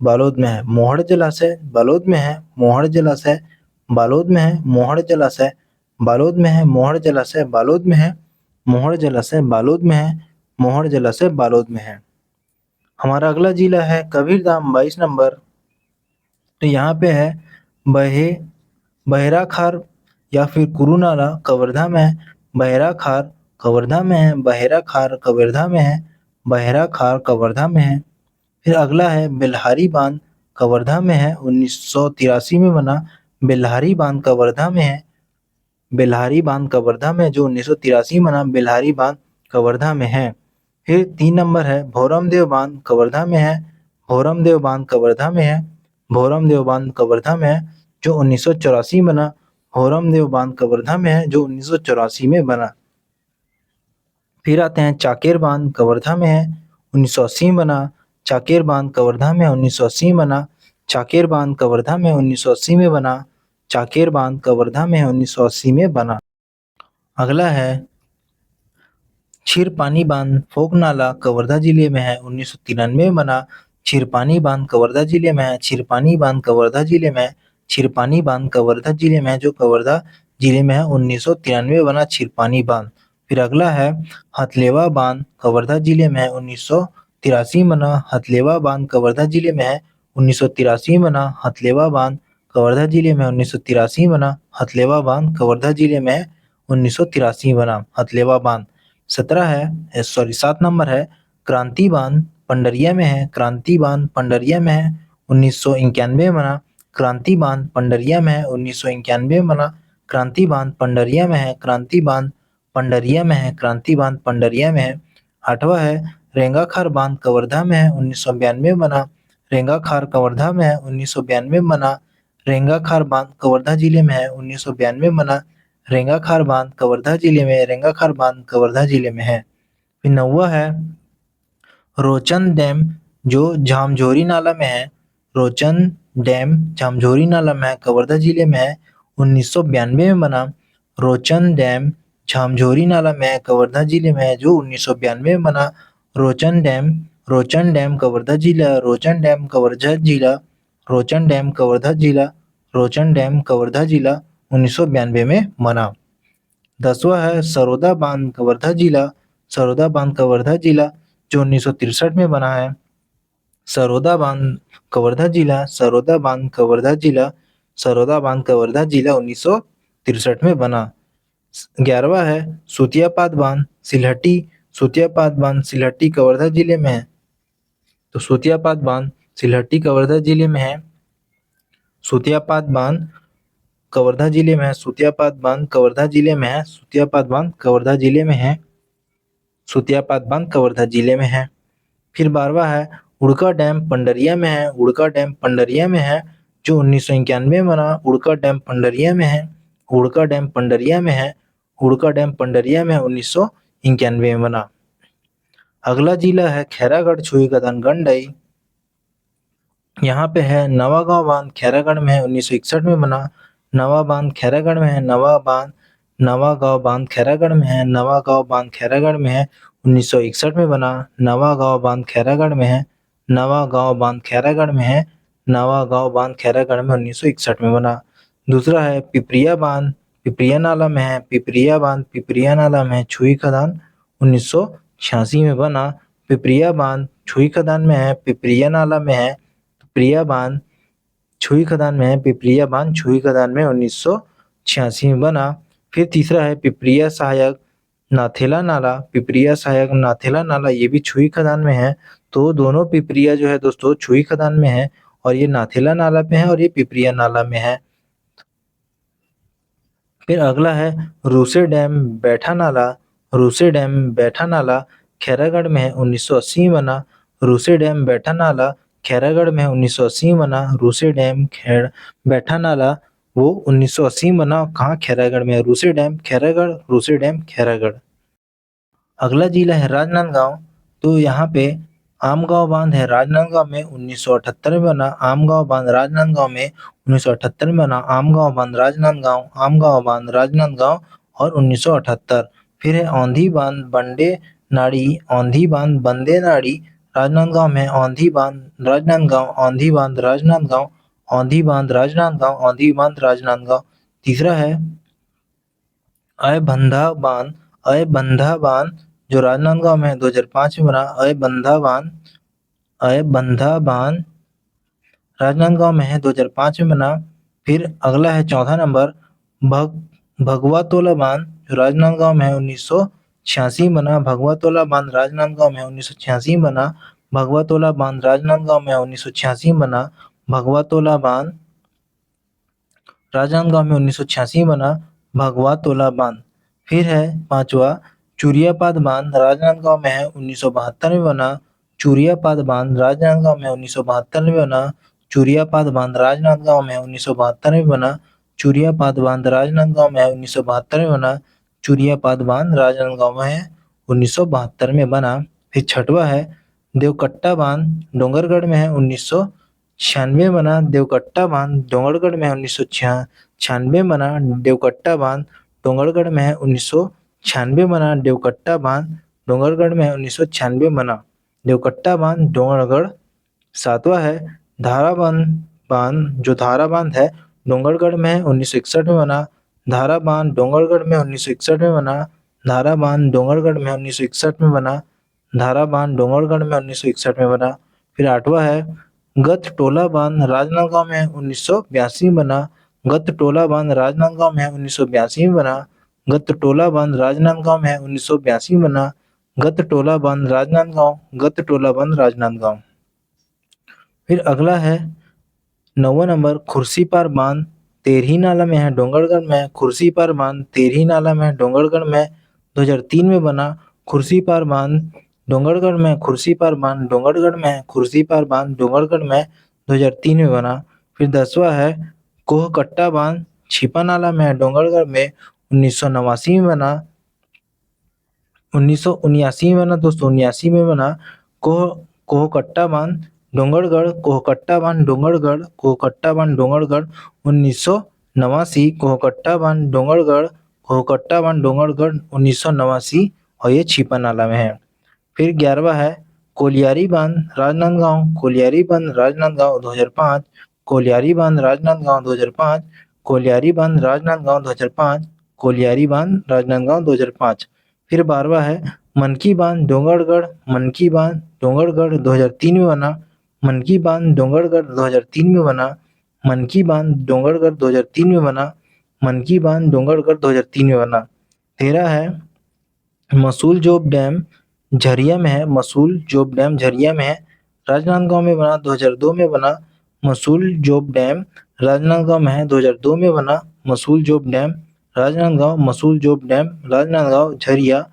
बालोद में है। मोहड़ जलाशय बालोद में है। मोहड़ जलाशय बालोद में है। मोहड़ जलाशय बालोद में है। मोहड़ जलाशय बालोद में है। मोहड़ जलाशय बालोद में है। मोहड़ जलाशय बालोद में है। हमारा अगला जिला है कबीरधाम 22 नंबर। तो यहाँ पे है बहेरा खार या फिर कुरुनाला कवर्धा में है। बहेरा खार कवर्धा में है। बहेरा खार कवर्धा में है। बहेरा खार कवर्धा में है। फिर अगला है बेल्हारी बांध कवर्धा में है, 1983 में बना। बेल्हारी बांध कवर्धा में है। बेल्हारी बांध कवर्धा में, जो 1983 बना बेल्हारी बांध कवर्धा में है। फिर 3 नंबर है भौरमदेव बांध कवर्धा में है, भौरमदेव बांध कवर्धा में है, भौरमदेव बांध कवर्धा में है, जो 1984 बना। भौरमदेव बांध कवर्धा में है, जो 1984 में बना। फिर आते हैं चाकेर बांध कवर्धा में है, 1980 बना। चाकेर बांध कवर्धा में 1980 बना। चाकेर बांध कवर्धा में 1980 में बना। चाकेर बांध कवर्धा में 1980 में बना। अगला है क्षीरपानी बांध फोकनाला कवर्धा जिले में है, 1993 में बना। क्षीरपानी बांध कवर्धा जिले में है, क्षीरपानी बांध कवर्धा जिले में है, क्षीरपानी बांध कवर्धा जिले में है, जो कवर्धा जिले में है, 1993 में बना क्षीरपानी बांध। फिर अगला है हथलेवा बांध कवर्धा जिले में है, 1983 बना। हथलेवा बांध कवर्धा जिले में है, 1983 बना। हथलेवा बांध कवर्धा जिले में 1983 बना। हथलेवा बांध कवर्धा जिले में 1983 बना हथलेवा बांध। 7 नंबर है क्रांति बांध पंडरिया में है, क्रांति बांध पंडरिया में है, 1991 बना। क्रांति बांध पंडरिया में है, 1991 बना। क्रांति बांध पंडरिया में है, क्रांति बांध पंडरिया में है, क्रांति बांध पंडरिया में है। 8वां है रेंगाखार बांध कवर्धा में है, 1992 बना। रेंगाखार कवर्धा में है, 1992 बना। रेंगाखार बांध कवर्धा जिले में है, 1992 बना। रेंगाखार बांध कवर्धा जिले में, रेंगाखार बांध कवर्धा जिले में है। फिर 9वां है रोचन डैम, जो झामझोरी नाला में है। रोचन डैम झामझोरी नाला में है, कवर्धा जिले में है, 1992 में बना। रोचन डैम झामझोरी नाला में है, कवर्धा जिले में है, जो 1992 में बना। रोचन डैम कवर्धा जिला, रोचन डैम कवर्धा जिला, रोचन डैम कवर्धा जिला, रोचन डैम कवर्धा जिला 1992 में बना। 10वां है सरोदा बांध कवर्धा जिला, सरोदा बांध कवर्धा जिला जो 1963 में बना है। सरोदा बांध कवर्धा जिला, सरोदा बांध कवर्धा जिला, सरोदा बांध कवर्धा जिला 1963 में बना। 11वां है सुतियापात बांध सिलहटी, सुतियापात बांध सिलहटी कवर्धा जिले में है। तो सुतियापात बांध सिलहटी कवर्धा जिले में है। सुतियापात बांध कवर्धा जिले में है, सुतियापात बांध कवर्धा जिले में है, सुतियापात बांध कवर्धा जिले में है, सुतियापात बांध कवर्धा जिले में है। फिर 12वां है उड़का डैम पंडरिया में है, उड़का डैम पंडरिया में है, जो 1991 में बना। उड़का डैम पंडरिया में है, उड़का डैम पंडरिया में है, उड़का डैम पंडरिया में 1991 में बना। अगला जिला है खैरागढ़ छुईखदान गंडई, यहाँ पे है नवागांव बांध खैरागढ़ में है, 1961 में बना। नवा बांध खैरागढ़ में है, नवागांव बांध खैरागढ़ में है, नवागांव बांध खैरागढ़ में है, 1961 में बना। नवागांव बांध खैरागढ़ में है, नवागांव बांध खैरागढ़ में है, नवागांव बांध खैरागढ़ में 1961 में बना। दूसरा है पिपरिया बांध पिपरिया नाला में है, पिपरिया बांध पिपरिया नाला में है, छुई खदान 1986 में बना। पिपरिया बांध छुई खदान में है, पिपरिया नाला में है, पिपरिया बांध छुई खदान में है, पिपरिया बांध छुई खदान में 1986 में बना। फिर तीसरा है पिपरिया सहायक नाथेला नाला, पिपरिया सहायक नाथेला नाला ये भी छुई खदान में है। तो दोनों पिपरिया जो है दोस्तों छुई खदान में है, और ये नाथेला नाला में है और ये पिपरिया नाला में है। फिर अगला है रूसे डैम बैठा नाला, रूसे डैम बैठा नाला खैरागढ़ में है, 1980 में बना। रूसे डैम बैठा नाला खैरागढ़ में 1980 में बना। रूसे डैम बैठा नाला वो 1980 में बना, कहाँ खैरागढ़ में है। रूसे डैम खैरागढ़, रूसे डैम खैरागढ़। अगला जिला है राजनांदगांव, तो यहाँ पे आमगांव बांध है राजनांदगांव में, 1978 में बना। आमगांव बांध राजनांदगांव में 1978 में बना। आमगांव बांध राजनांदगांव, आमगांव बांध राजनांदगांव और 1978। फिर है औंधी बांध बंडे नाड़ी, औंधी बांध बंदे नाड़ी राजनांदगांव में, औंधी बांध राजनांदगांव, औंधी बांध राजनांदगांव, औंधी बांध राजनांदगांव, औंधी बांध राजनांदगांव। तीसरा है अयबंधा बांध जो राजनांदगांव में 2005 में बना। अयबंधा बांध राजनांदगांव में है, 2005 में बना। फिर अगला है चौथा नंबर भगवातोला बांध जो राजनांदगांव में है, 1986 बना। भगवातोला बांध राजनांदगांव में 1986 बना। भगवातोला बांध राजनांदगांव में 1986 बना। भगवातोला बांध राजनांदगांव में 1986 बना। भगवा तोला बांध। फिर है पांचवा चूरियापाद बांध राजनांदगांव में है 1972 में बना। चूरियापाद बांध राजनांदगांव में 1972 में बना। चूरियापाद बांध राजनांदगांव में 1972 में बना। चूरियापाद बांध राजनांदगांव में 1972 में बना। चूरियापाद बांध राजनांदगांव में 1972 में बना। फिर छठवा है देवकट्टा बांध डोंगरगढ़ में है 1996 में बना। देवकट्टा बांध डोंगरगढ़ में 1996 में बना। देवकट्टा बांध डोंगरगढ़ में है 1996 में बना। देवकट्टा बांध डोंगरगढ़ में 1996 में बना। देवकट्टा बांध डोंगरगढ़। सातवां है धारा बांध जो धारा बांध है डोंगरगढ़ में है 1961 में बना। धारा बांध डोंगरगढ़ में 1961 में बना। धारा बांध डोंगरगढ़ में 1961 में बना। धारा बांध डोंगरगढ़ में 1961 में बना। फिर आठवां है गत टोला बांध राजनांदगांव में 1982 में बना। गत टोला बांध राजनांदगांव में 1982 में बना। गत टोला बांध राजनांदगांव में 1982 में बना। गत टोला बांध राजनांदगांव। गत टोला बांध राजनांदगांव। फिर अगला है 9वां नंबर खुर्सीपार बांध तेरही नाला में है डोंगरगढ़ में। खुर्सीपार बांध तेरही नाला में है डोंगरगढ़ में 2003 में बना। खुर्सीपार बांध डोंगरगढ़ में। खुर्सीपार बांध डोंगरगढ़ में। खुर्सीपार बांध डोंगरगढ़ में 2003 में बना। फिर 10वां है कोहकट्टा बांध छिपा नाला में है डोंगरगढ़ में 1989 में बना। 1979 में बना दोस्तों 79 में बना। कोहकट्टा बांध डोंगरगढ़। कोहकट्टा बांध डोंगरगढ़। कोहकट्टा बांध डोंगरगढ़ 1989। कोहकट्टा बांध डोंगरगढ़। कोहकट्टा बांध डोंगरगढ़ 1989 और ये छिपा नाला में है। फिर 11वां है कोलियारी बांध राजनांदगांव। कोलियारी बांध राजनांदगांव 2005। कोलियारी बांध राजनांदगांव 2005। कोलियारी बांध राजनांदगांव 2005। कोलियारी बांध राजनांदगांव 2005। फिर 12वां है मनकी बांध डोंगरगढ़। मनकी बांध डोंगरगढ़ 2003 में बना। मनकी बांध डोंगरगढ़ 2003 में बना। मनकी बांध डोंगरगढ़ 2003 में बना। मनकी बांध डोंगरगढ़ 2003 में बना। 13 है मसूल जोब डैम झरिया में है। मसूल जोब डैम झरिया में है राजनांदगांव में बना 2002 में बना। मसूल जोब डैम राजनांदगांव में है 2002 में बना। मसूल जोब डैम राजनांदगांव। मसूल जोब डैम राजनांदगांव झरिया।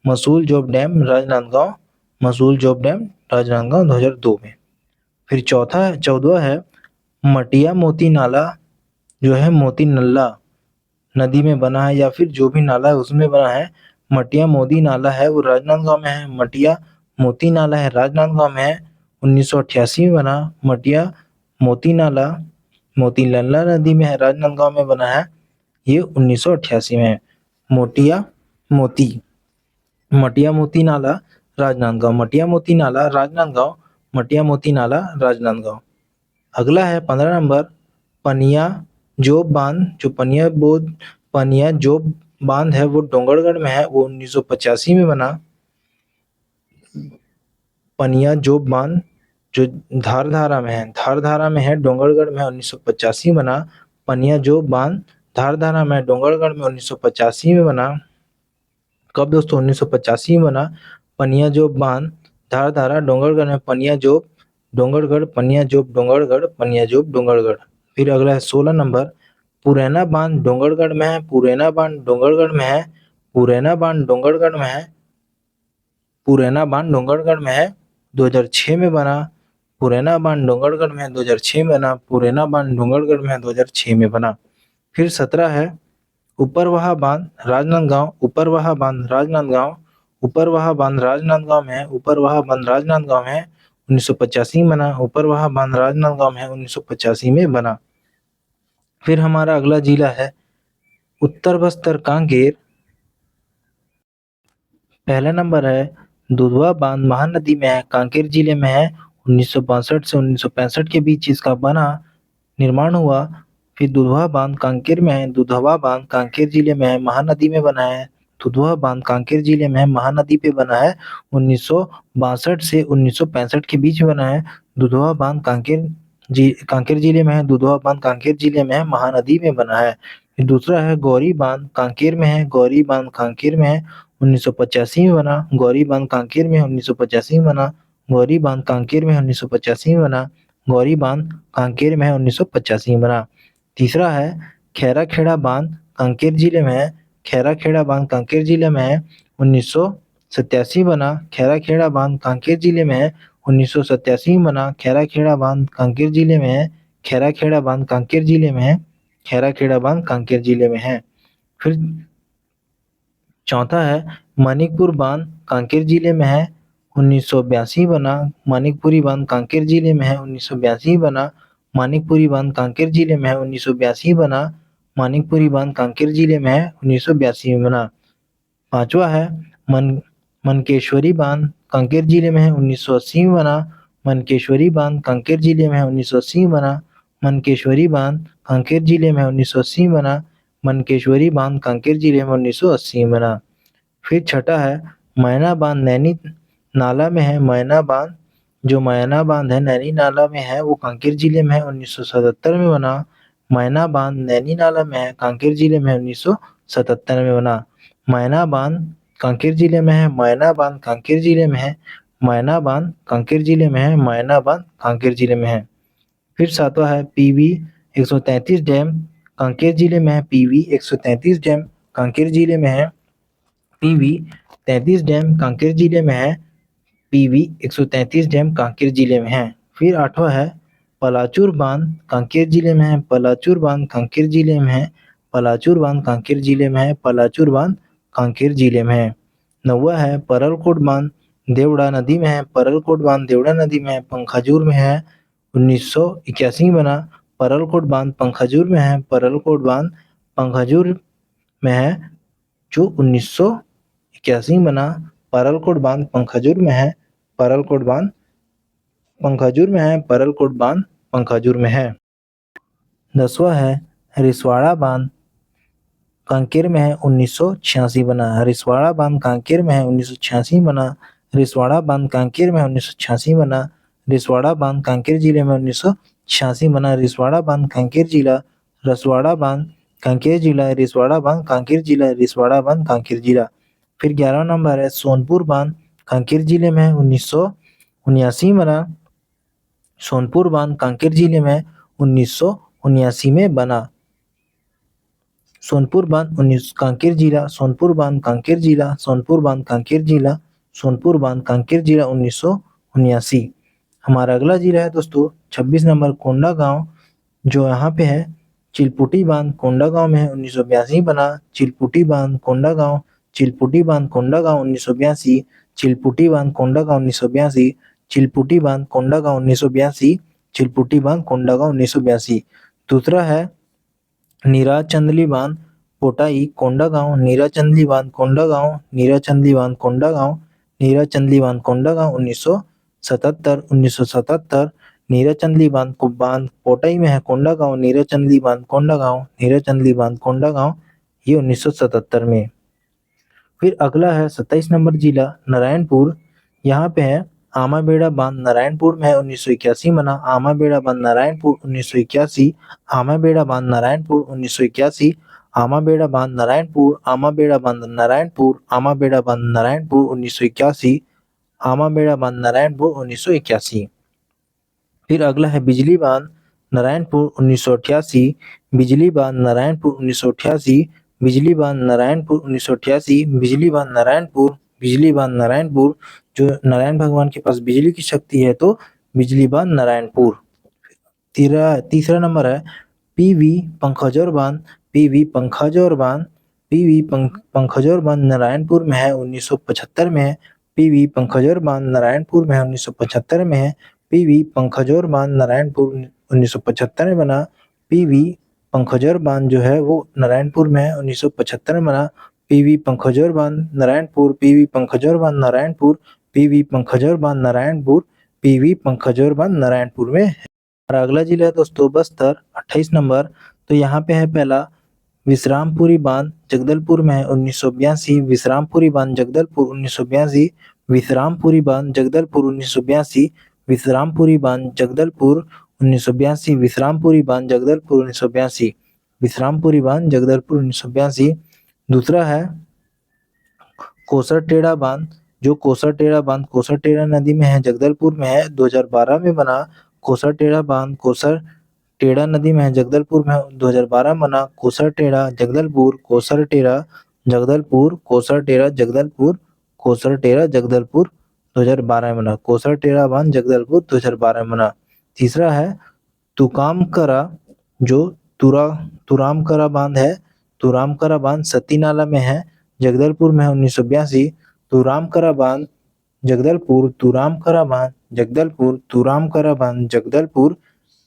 मसूल जोब डैम राजनांदगांव। मसूल जोब डैम राजनांदगांव 2002 में। फिर 14वां है मटिया मोती नाला जो है मोती नल्ला नदी में बना है या फिर जो भी नाला है उसमें बना है। मटिया मोती नाला है वो राजनांदगांव में है। मटिया मोती नाला है राजनांदगांव में है 1988 में बना। मटिया मोती नाला मोती नल्ला नदी में है राजनांदगांव में बना है ये 1988 में है। मोटिया मोती मटिया मोती नाला राजनांदगांव। मटिया मोती नाला राजनांदगांव। मटिया मोती नाला राजनांदगांव। अगला है 15 नंबर पनिया जोब बांध जो पनिया जोब बांध है वो डोंगरगढ़ में है वो 1985 में बना। पनिया जोब बांध जो धारधारा में है धारधारा में है डोंगरगढ़ में 1985 में बना। पनिया जोब बांध धारधारा में डोंगरगढ़ में 1985 में बना। कब दोस्तों 1985 में बना। पनिया जोब बांध धारधारा डोंगरगढ़ में पनिया जोब डोंगरगढ़। पनिया जोब डोंगरगढ़। पनिया जोब डोंगरगढ़। फिर अगला है 16 नंबर पुरैना बांध डोंगरगढ़ में है। पुरैना बांध डोंगरगढ़ में है। पुरैना बांध डोंगरगढ़ में है। पुरैना बांध डोंगरगढ़ में है 2006 में बना। पुरैना बांध डोंगरगढ़ में 2006 में बना। पुरैना बांध डोंगरगढ़ में 2006 में बना। फिर 17 है ऊपरवाहा बांध राजनांदगांव। ऊपरवाहा बांध राजनांदगांव। ऊपरवाहा बांध राजनांदगांव में है। ऊपरवाहा बांध राजनांदगांव में 1985 में बना। ऊपरवाहा बांध राजनांदगांव में 1985 में बना। फिर हमारा अगला जिला है उत्तर बस्तर कांकेर। पहला नंबर है दुधवा बांध महानदी में है कांकेर जिले में है 1962 से 1965 के बीच इसका बना निर्माण हुआ। फिर दुधवा बांध कांकेर में है। दुधवा बांध कांकेर जिले में है महानदी में बना है। दुधवा बांध कांकेर जिले में है महानदी पे बना है 1962 से 1965 के बीच में बना है। दुधवा बांध कांकेर जिले में है। दुधवा बांध कांकेर जिले में है महानदी में बना है। फिर दूसरा है गौरी बांध कांकेर में है। गौरी बांध कांकेर में है 1985 में बना। गौरी बांध कांकेर में 1985 में बना। गौरी बांध कांकेर में 1985 में बना। गौरी बांध कांकेर में 1985 में बना। तीसरा है खैरा खेड़ा बांध कांकेर जिले में है। खैरा खेड़ा बांध कांकेर जिले में है, 1987 बना। खैरा खेड़ा बांध कांकेर जिले में है, 1987 बना। खैरा खेड़ा बांध कांकेर जिले में है। खैरा खेड़ा बांध कांकेर जिले में है। खैरा खेड़ा बांध कांकेर जिले में है। फिर चौथा है मानिकपुर बांध कांकेर जिले में है, 1982 बना। मानिकपुरी बांध कांकेर जिले में है, 1982 बना। मानिकपुरी बांध कांकेर जिले में है, 1982 बना। मानिकपुरी बांध कांकेर जिले में है, 1982 में बना। पांचवा है मनकेश्वरी बांध कांकेर जिले में है, 1980 में बना। मनकेश्वरी बांध कांकेर जिले में है, 1980 में बना। मनकेश्वरी बांध कांकेर जिले में 1980 में बना। मनकेश्वरी बांध कांकेर जिले में 1980 में बना। फिर छठा है मैना बांध नैनी नाला में है। मैना बांध जो मैना बांध है नैनी नाला में है, वो कांकेर जिले में है, 1977 में बना। मैना बांध नैनी नाला में है, कांकेर जिले में 1977 में बना। मैना बांध कांकेर जिले में है। मैना बांध कांकेर जिले में है। मैना बांध कांकेर जिले में है। मैना बांध कांकेर जिले में है। फिर सातवां है पीवी 133 डैम कांकेर जिले में है। पीवी 133 डैम कांकेर जिले में है। पीवी 33 डैम कांकेर जिले में है। पीवी 133 डैम कांकेर जिले में है। फिर आठवां है पलाचूर बांध कांकेर जिले में है। पलाचूर बांध कांकेर जिले में है। पलाचूर बांध कांकेर जिले में है। पलाचूर बांध कांकेर जिले में है। नौवां है परलकोट बांध देवड़ा नदी में है। परलकोट बांध देवड़ा नदी में है, पंखाजूर में है, 1981 में बना। परलकोट बांध पंखाजूर में है। परलकोट बांध पंखाजूर में है, जो 1981 में बना। परलकोट बांध पंखाजूर में है। परलकोट बांध पंखाजूर में है। परलकोट बांध पंखाजूर में है। 10वां है रिसवाड़ा बांध कांकेर में है, 1986 बना। रिसवाड़ा बांध कांकेर में है, 1986 बना। रिसवाड़ा बांध कांकेर में 1986 बना। रिसवाड़ा बांध कांकेर जिले में 1986 बना। रिसवाड़ा बांध कांकेर जिला। रसवाड़ा बांध कांकेर जिला। रिसवाड़ा बांध कांकेर जिला। रिसवाड़ा बांध कांकेर जिला। फिर 11वां नंबर है सोनपुर बांध कांकेर जिले में 1979 बना। सोनपुर बांध कांकेर जिले में 1979 में बना। सोनपुर बांध 19 कांकेर जिला। सोनपुर बांध कांकेर जिला। सोनपुर बांध कांकेर जिला। सोनपुर बांध कांकेर जिला 1979। हमारा अगला जिला है दोस्तों 26 नंबर कोंडागांव, जो यहाँ पे है चिलपुटी बांध कोंडागांव में है, 1982 बना। चिलपुटी बांध कोंडागांव। चिलपुटी बांध कोंडागांव 1982। चिलपुटी बांध कोंडागांव 1982। चिलपुटी बांध कोंडागांव 1982। चिलपुटी बांध कोंडागांव 1982। दूसरा है नीराचंदली बांध पोटाई कोंडागांव। नीराचंदली बांध कोंडागांव। नीराचंदली बांध कोंडागांव। नीराचंदली बांध कोंडागांव 1977। 1977 नीराचंदली बांध को बांध पोटाई में है कोंडागांव। नीराचंदली बांध कोंडागांव। नीराचंदली बांध कोंडागांव, ये 1977 में। फिर अगला है 27 नंबर जिला नारायणपुर। यहाँ पे है आमाबेड़ा बांध नारायणपुर में है, 1981 बना। आमाबेड़ा बांध नारायणपुर 1981। आमाबेड़ा बांध नारायणपुर 1981। आमाबेड़ा बांध नारायणपुर। आमाबेड़ा बांध नारायणपुर। आमाबेड़ा बांध नारायणपुर 1981। आमाबेड़ा बांध नारायणपुर 1981। फिर अगला है बिजली बांध नारायणपुर 1988। बिजली बांध नारायणपुर 1988। बिजली बांध नारायणपुर 1988। बिजली बांध नारायणपुर। बिजली बांध नारायणपुर, जो नारायण भगवान के पास बिजली की शक्ति है, तो बिजली बांध नारायणपुर। तीसरा नंबर है पीवी पंखजौर बांध। पीवी पंखजौर बांध। पीवी पंखजौर बांध नारायणपुर में है, 1975 में है। पीवी पंखजौर बांध नारायणपुर में है, 1975 में है। पीवी पंखजौर बांध नारायणपुर 1975 में बना। पीवी पंखजौर बांध जो है वो नारायणपुर में है, 1975 में बना। पीवी पंखजौर बांध नारायणपुर। पीवी पंखजौर बांध नारायणपुर। पीवी पंखजौर बांध नारायणपुर। पीवी पंखजौर बांध नारायणपुर में है। और अगला जिला है दोस्तों बस्तर 28 नंबर। तो यहाँ पे है पहला विश्रामपुरी बांध जगदलपुर में है, 1982। विश्रामपुरी बांध जगदलपुर 1982। विश्रामपुरी बांध जगदलपुर 1982। विश्रामपुरी बांध जगदलपुर 1982। विश्रामपुरी बांध जगदलपुर 1982। विश्रामपुरी बांध जगदलपुर 1982। दूसरा है कोसरटेड़ा बांध, जो कोसरटेड़ा बांध कोसरटेड़ा नदी में है, जगदलपुर में है, 2012 में बना। कोसरटेड़ा बांध कोसरटेड़ा टेढ़ा नदी में है जगदलपुर में 2012 बना। कोसर टेढ़ा जगदलपुर, कोसर टेढ़ा जगदलपुर, कोसर टेढ़ा जगदलपुर, कोसर टेढ़ा जगदलपुर 2012 में बना। कोसर टेढ़ा बांध जगदलपुर 2012 में बना। तीसरा है तुकामकरा, जो तुरामकरा बांध है, तुरामकरा बांध सती नाला में है, जगदलपुर में है 1982। तुरामकरा बांध जगदलपुर, तुरामकरा बांध जगदलपुर, तुरामकरा बांध जगदलपुर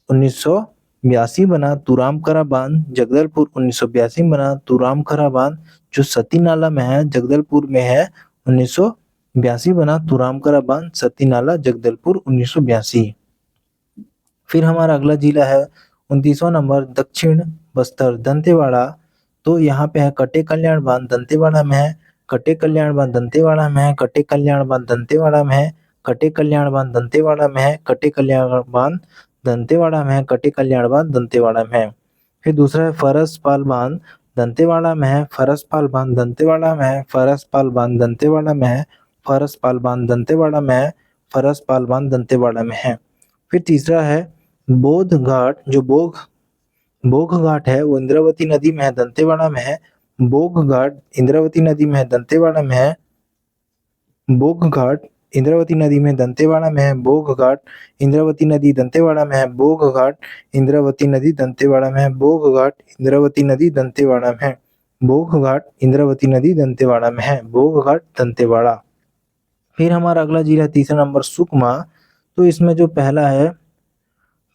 1982 बना। तुरामकरा बांध जगदलपुर 1982 बना। तुरामकरा बांध जो सती नाला में है जगदलपुर में है 1982 बना। तुरामकरा बांध सती नाला जगदलपुर 1982। फिर हमारा अगला जिला है 29वां नंबर दक्षिण बस्तर दंतेवाड़ा। तो यहाँ पे है कटे कल्याण बांध दंतेवाड़ा में है, कटे कल्याण बांध दंतेवाड़ा में है, कटे कल्याण बांध दंतेवाड़ा में है, कटे कल्याण बांध दंतेवाड़ा में है, कटे कल्याण बांध दंतेवाड़ा में है, कटे कल्याण बांध दंतेवाड़ा में है। फिर दूसरा है फरसपाल बांध दंतेवाड़ा में है, फरसपाल बांध दंतेवाड़ा में है, फरसपाल बांध दंतेवाड़ा में है, फरसपाल बांध दंतेवाड़ा में है, फरसपाल बांध दंतेवाड़ा में है। फिर तीसरा है बोध घाट, जो बोघ घाट है वो इंद्रावती नदी में है दंतेवाड़ा में है। बोघ घाट इंद्रावती नदी में है दंतेवाड़ा में है। बोघ घाट इंद्रावती नदी में दंतेवाड़ा में है। बोघ घाट इंद्रावती नदी दंतेवाड़ा में है। बोघ घाट इंद्रावती नदी दंतेवाड़ा में है। बोघ घाट इंद्रावती नदी दंतेवाड़ा में है। बोघ घाट इंद्रावती नदी दंतेवाड़ा में है। बोघ घाट दंतेवाड़ा। फिर हमारा अगला जिला तीसरा नंबर सुकमा। तो इसमें जो पहला है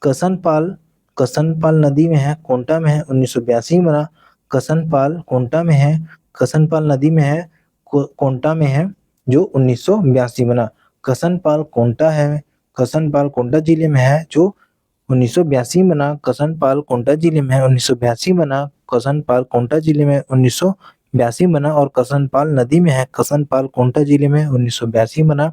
कसनपाल, कसनपाल नदी में है, कोंटा में है 1982 में बना। कसनपाल कोंटा में है, कसनपाल नदी में है, कोंटा में है जो 1982 बना। कसनपाल कोंटा है, कसनपाल कोंटा जिले में है जो 1982 बना। कसनपाल कोंटा जिले में है 1982 बना। कसनपाल कोंटा जिले में 1982 बना और कसनपाल नदी में है। कसनपाल कोंटा जिले में 1982 बना।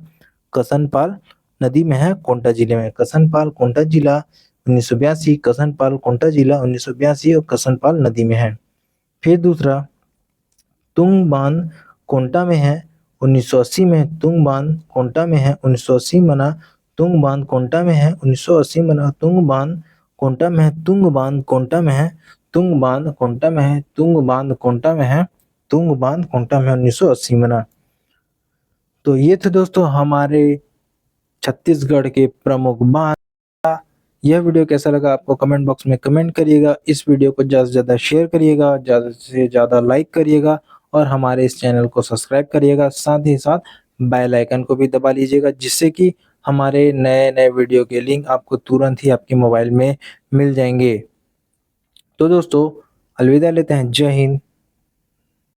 कसनपाल नदी में है कोंटा जिले में। कसनपाल कोंटा जिला 1982, कसनपाल कोंटा जिला 1982 और कसनपाल नदी में है। फिर दूसरा तुंग बांध कोंटा में है 1980 में। तुंग बांध कोंटा में है 1980 बना। तुंग बांध कोंटा में है 1980 बना। तुंग बांध कोंटा में है, तुंग बांध कोंटा में है, तुंग बांध कोंटा में है, तुंग बांध कोंटा में है, तुंग बांध कोंटा में 1980 बना। तो ये थे दोस्तों हमारे छत्तीसगढ़ के प्रमुख बांध। यह वीडियो कैसा लगा आपको कमेंट बॉक्स में कमेंट करिएगा। इस वीडियो को ज़्यादा से ज़्यादा शेयर करिएगा, ज़्यादा से ज़्यादा लाइक करिएगा और हमारे इस चैनल को सब्सक्राइब करिएगा। साथ ही साथ बेल आइकन को भी दबा लीजिएगा जिससे कि हमारे नए नए वीडियो के लिंक आपको तुरंत ही आपके मोबाइल में मिल जाएंगे। तो दोस्तों अलविदा लेते हैं। जय हिंद,